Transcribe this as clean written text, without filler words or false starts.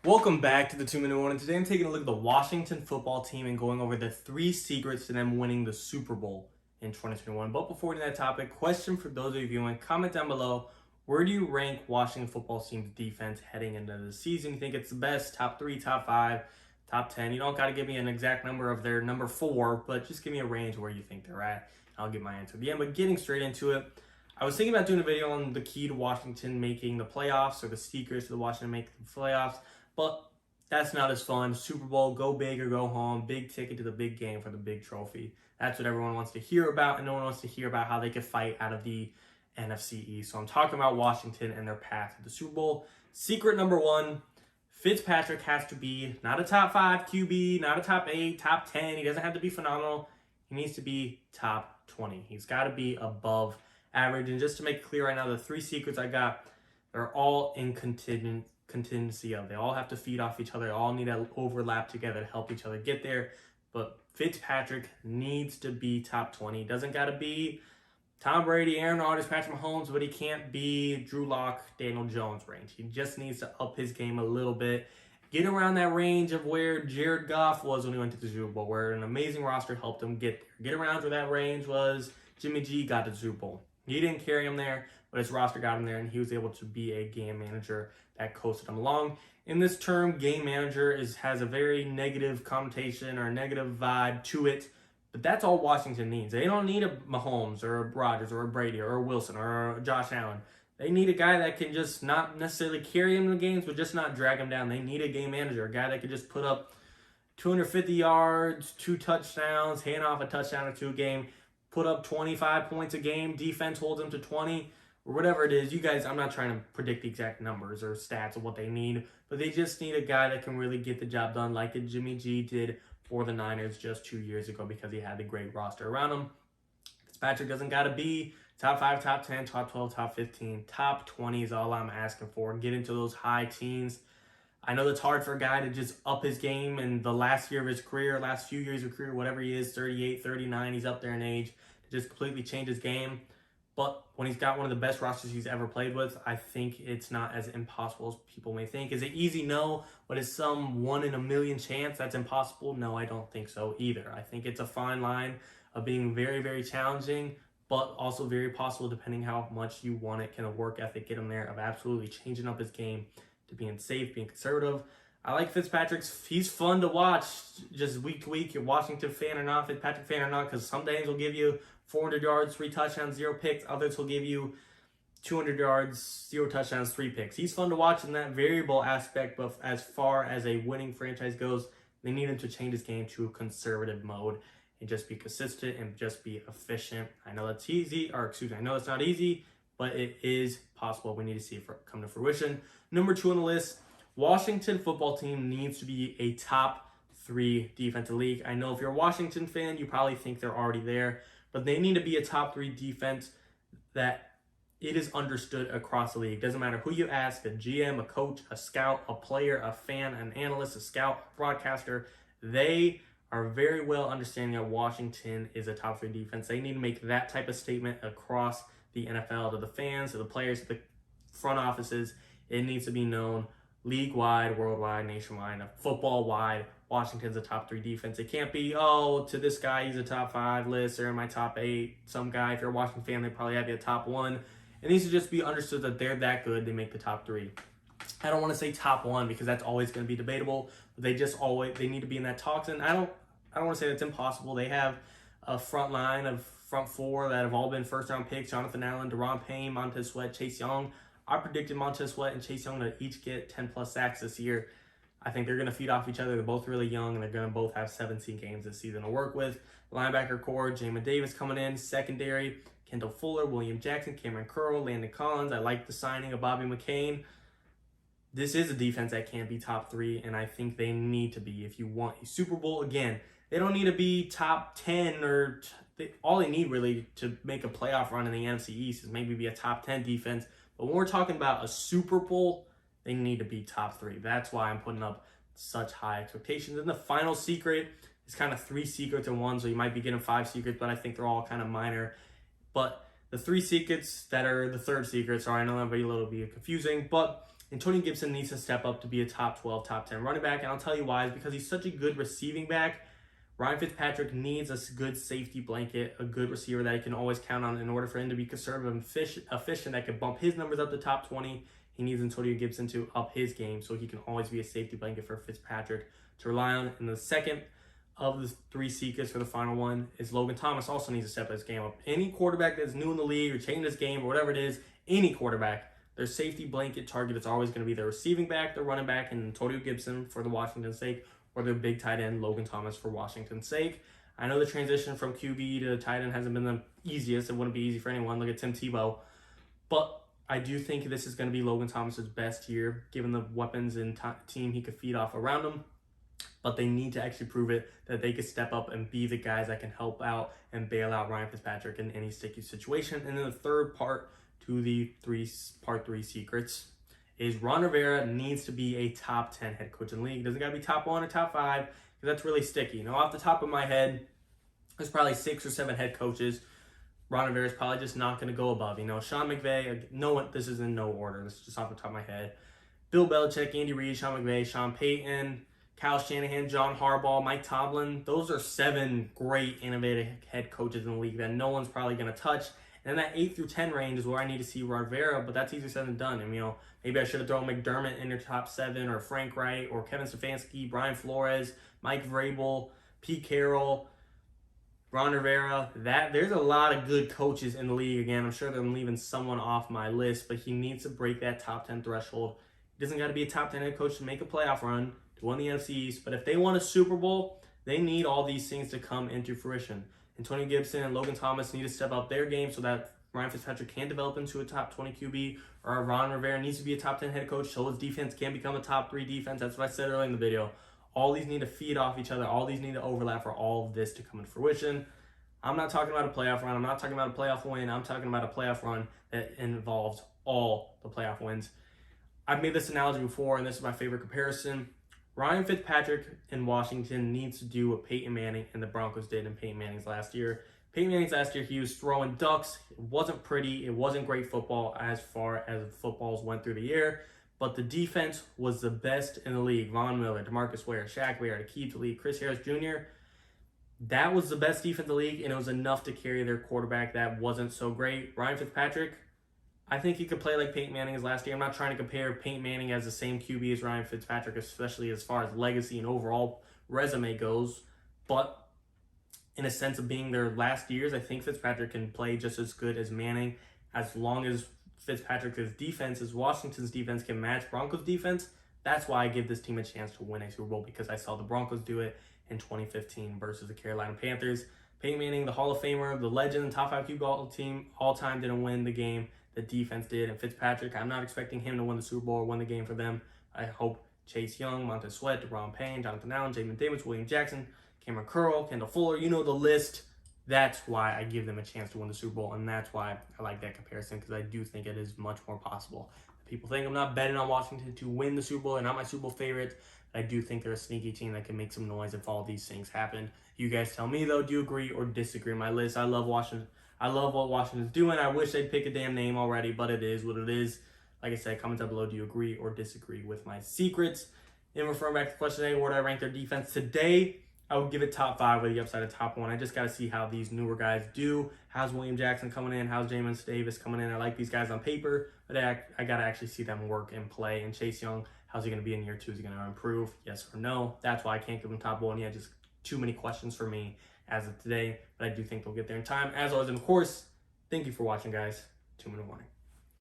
Welcome back to the 2-Minute One, and today I'm taking a look at the Washington football team and going over the 3 secrets to them winning the Super Bowl in 2021. But before we get to that topic, question for those of you viewing, comment down below, where do you rank Washington football team's defense heading into the season? You think it's the best, top 3, top 5, top 10? You don't got to give me an exact number of their number 4, but just give me a range where you think they're at. I'll give my answer at the end, but getting straight into it, I was thinking about doing a video on the key to Washington making the playoffs, or the secrets to the Washington making the playoffs. But that's not as fun. Super Bowl, go big or go home. Big ticket to the big game for the big trophy. That's what everyone wants to hear about, and no one wants to hear about how they could fight out of the NFC East. So I'm talking about Washington and their path to the Super Bowl. Secret number 1, Fitzpatrick has to be not a top 5 QB, not a top 8, top 10. He doesn't have to be phenomenal. He needs to be top 20. He's got to be above average. And just to make it clear right now, the 3 secrets I got, they're all in contingency of. They all have to feed off each other. They all need to overlap together to help each other get there. But Fitzpatrick needs to be top 20. He doesn't got to be Tom Brady, Aaron Rodgers, Patrick Mahomes, but he can't be Drew Lock, Daniel Jones range. He just needs to up his game a little bit. Get around that range of where Jared Goff was when he went to the Super Bowl, where an amazing roster helped him get there. Get around where that range was Jimmy G got to the Super Bowl. He didn't carry him there, but his roster got him there, and he was able to be a game manager that coasted him along. In this term, game manager has a very negative connotation or a negative vibe to it, but that's all Washington needs. They don't need a Mahomes or a Rodgers or a Brady or a Wilson or a Josh Allen. They need a guy that can just not necessarily carry him in the games, but just not drag him down. They need a game manager, a guy that can just put up 250 yards, 2 touchdowns, hand off a touchdown or 2 a game, put up 25 points a game, defense holds them to 20, or whatever it is. You guys, I'm not trying to predict the exact numbers or stats of what they need, but they just need a guy that can really get the job done like the Jimmy G did for the Niners just 2 years ago because he had the great roster around him. Fitzpatrick doesn't got to be top 5, top 10, top 12, top 15. Top 20 is all I'm asking for. Get into those high teens. I know it's hard for a guy to just up his game in the last year of his career, last few years of career, whatever he is, 38, 39, he's up there in age, to just completely change his game. But when he's got one of the best rosters he's ever played with, I think it's not as impossible as people may think. Is it easy? No. But is some 1 in a million chance that's impossible? No, I don't think so either. I think it's a fine line of being very, very challenging, but also very possible depending how much you want it. Can a work ethic get him there of absolutely changing up his game to being safe, being conservative? I like Fitzpatrick's. He's fun to watch just week to week. You're Washington fan or not, Fitzpatrick fan or not, because some days will give you 400 yards, 3 touchdowns, 0 picks. Others will give you 200 yards, 0 touchdowns, 3 picks. He's fun to watch in that variable aspect, but as far as a winning franchise goes, they need him to change his game to a conservative mode and just be consistent and just be efficient. I know that's easy, or excuse me, I know it's not easy, but it is possible. We need to see it come to fruition. Number 2 on the list, Washington football team needs to be a top 3 defensive league. I know if you're a Washington fan, you probably think they're already there, but they need to be a top 3 defense that it is understood across the league. Doesn't matter who you ask, a GM, a coach, a scout, a player, a fan, an analyst, a scout, a broadcaster, they are very well understanding that Washington is a top 3 defense. They need to make that type of statement across the NFL to the fans, to the players, to the front offices. It needs to be known league-wide, worldwide, nationwide, football-wide. Washington's a top 3 defense. It can't be, oh, to this guy, he's a top 5 list, or in my top 8. Some guy, if you're a Washington fan, they probably have you a top 1. It needs to just be understood that they're that good, they make the top 3. I don't want to say top 1 because that's always going to be debatable. But they need to be in that talks, and I don't want to say that's impossible. They have a front line of front 4 that have all been first-round picks: Jonathan Allen, Deron Payne, Montez Sweat, Chase Young. I predicted Montez Sweat and Chase Young to each get 10-plus sacks this year. I think they're going to feed off each other. They're both really young, and they're going to both have 17 games this season to work with. Linebacker core, Jamin Davis coming in. Secondary, Kendall Fuller, William Jackson, Cameron Curl, Landon Collins. I like the signing of Bobby McCain. This is a defense that can be top 3, and I think they need to be. If you want a Super Bowl, again, they don't need to be top 10 or all they need really to make a playoff run in the NFC East is maybe be a top 10 defense. But when we're talking about a Super Bowl, they need to be top 3. That's why I'm putting up such high expectations. And the final secret is kind of 3 secrets in one, so you might be getting 5 secrets, but I think they're all kind of minor. But the 3 secrets that are the third secret, sorry, I know that might be a little bit confusing, but Antonio Gibson needs to step up to be a top 12, top 10 running back, and I'll tell you why. Is because he's such a good receiving back. Ryan Fitzpatrick needs a good safety blanket, a good receiver that he can always count on in order for him to be conservative and efficient that could bump his numbers up to top 20. He needs Antonio Gibson to up his game so he can always be a safety blanket for Fitzpatrick to rely on. And the second of the three secrets for the final one is Logan Thomas also needs to step his game up. Any quarterback that's new in the league or changing his game or whatever it is, any quarterback, their safety blanket target is always going to be their receiving back, their running back, and Antonio Gibson for the Washington sake, or their big tight end, Logan Thomas, for Washington's sake. I know the transition from QB to tight end hasn't been the easiest. It wouldn't be easy for anyone. Look at Tim Tebow. But I do think this is going to be Logan Thomas's best year, given the weapons and team he could feed off around him. But they need to actually prove it that they could step up and be the guys that can help out and bail out Ryan Fitzpatrick in any sticky situation. And then the third part to the part three secrets is Ron Rivera needs to be a top 10 head coach in the league. Doesn't got to be top 1 or top 5, because that's really sticky. Off the top of my head, there's probably 6 or 7 head coaches Ron Rivera is probably just not going to go above. Sean McVay, this is in no order. This is just off the top of my head. Bill Belichick, Andy Reid, Sean McVay, Sean Payton, Kyle Shanahan, John Harbaugh, Mike Tomlin. Those are 7 great, innovative head coaches in the league that no one's probably going to touch. And that 8 through 10 range is where I need to see Rivera, but that's easier said than done. And, maybe I should have thrown McDermott in your top 7, or Frank Wright, or Kevin Stefanski, Brian Flores, Mike Vrabel, Pete Carroll, Ron Rivera. There's a lot of good coaches in the league. Again, I'm sure that I'm leaving someone off my list, but he needs to break that top 10 threshold. He doesn't got to be a top 10 head coach to make a playoff run, to win the NFC East, but if they want a Super Bowl, they need all these things to come into fruition. Antonio Gibson and Logan Thomas need to step up their game so that Ryan Fitzpatrick can develop into a top 20 QB, or Ron Rivera needs to be a top 10 head coach so his defense can become a top 3 defense. That's what I said earlier in the video. All these need to feed off each other. All these need to overlap for all of this to come into fruition. I'm not talking about a playoff run. I'm not talking about a playoff win. I'm talking about a playoff run that involves all the playoff wins. I've made this analogy before, and this is my favorite comparison. Ryan Fitzpatrick in Washington needs to do what Peyton Manning and the Broncos did in Peyton Manning's last year. Peyton Manning's last year, he was throwing ducks. It wasn't pretty. It wasn't great football as far as footballs went through the year. But the defense was the best in the league. Von Miller, DeMarcus Ware, Shaq Barrett, Akeem Talib, Chris Harris Jr. That was the best defense in the league, and it was enough to carry their quarterback that wasn't so great. Ryan Fitzpatrick, I think he could play like Peyton Manning his last year. I'm not trying to compare Peyton Manning as the same QB as Ryan Fitzpatrick, especially as far as legacy and overall resume goes. But in a sense of being their last years, I think Fitzpatrick can play just as good as Manning, as long as Fitzpatrick's defense, as Washington's defense, can match Broncos' defense. That's why I give this team a chance to win a Super Bowl, because I saw the Broncos do it in 2015 versus the Carolina Panthers. Peyton Manning, the Hall of Famer, the legend, top 5 QB team, all time, didn't win the game. The defense did. And Fitzpatrick, I'm not expecting him to win the Super Bowl or win the game for them. I hope Chase Young, Montez Sweat, DeBron Payne, Jonathan Allen, Jamin Davis, William Jackson, Cameron Curl, Kendall Fuller, the list. That's why I give them a chance to win the Super Bowl, and that's why I like that comparison, because I do think it is much more possible. People think I'm not betting on Washington to win the Super Bowl. They're not my Super Bowl favorites. I do think they're a sneaky team that can make some noise if all these things happen. You guys tell me, though, do you agree or disagree with my list? I love Washington. I love what Washington's doing. I wish they'd pick a damn name already, but it is what it is. Like I said, comment down below, do you agree or disagree with my secrets? And referring back to the question today, where do I rank their defense today? I would give it top 5 with the upside of top 1. I just got to see how these newer guys do. How's William Jackson coming in? How's Jamin Davis coming in? I like these guys on paper, but I got to actually see them work and play. And Chase Young, how's he going to be in year 2? Is he going to improve? Yes or no? That's why I can't give him top 1 yet. Just too many questions for me as of today, but I do think they'll get there in time. As always, and of course, thank you for watching, guys. 2-minute warning.